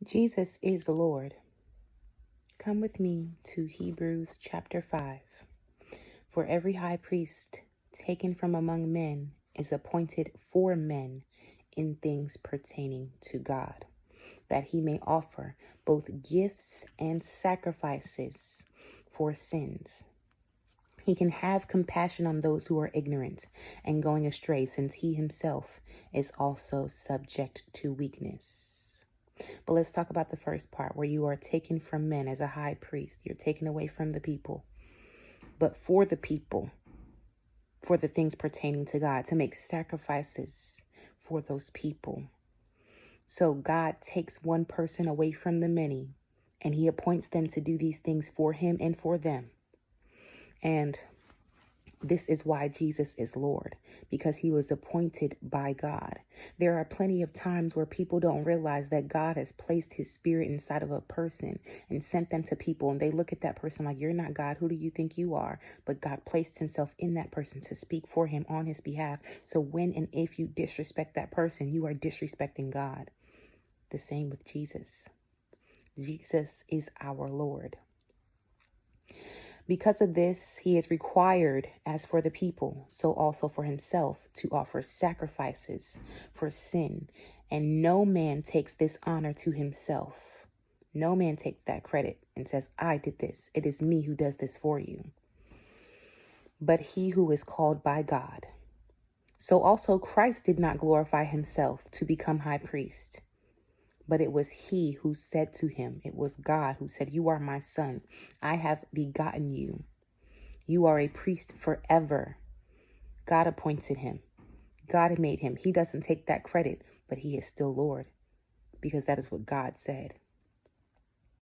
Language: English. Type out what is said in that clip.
Jesus is the Lord. Come with me to Hebrews chapter 5. For every high priest taken from among men is appointed for men in things pertaining to God, that he may offer both gifts and sacrifices for sins. He can have compassion on those who are ignorant and going astray, since he himself is also subject to weakness. But let's talk about the first part, where you are taken from men as a high priest. You're taken away from the people, but for the people, for the things pertaining to God, to make sacrifices for those people. So God takes one person away from the many, and he appoints them to do these things for him and for them. And this is why Jesus is Lord, because he was appointed by God. There are plenty of times where people don't realize that God has placed his spirit inside of a person and sent them to people, and they look at that person like, you're not God. Who do you think you are? But God placed himself in that person to speak for him on his behalf. So when and if you disrespect that person, you are disrespecting God. The same with Jesus. Jesus is our Lord. Because of this, he is required, as for the people, so also for himself, to offer sacrifices for sin. And no man takes this honor to himself. No man takes that credit and says, I did this. It is me who does this for you. But he who is called by God. So also Christ did not glorify himself to become high priest. But it was he who said to him, it was God who said, you are my son. I have begotten you. You are a priest forever. God appointed him. God made him. He doesn't take that credit, but he is still Lord, because that is what God said.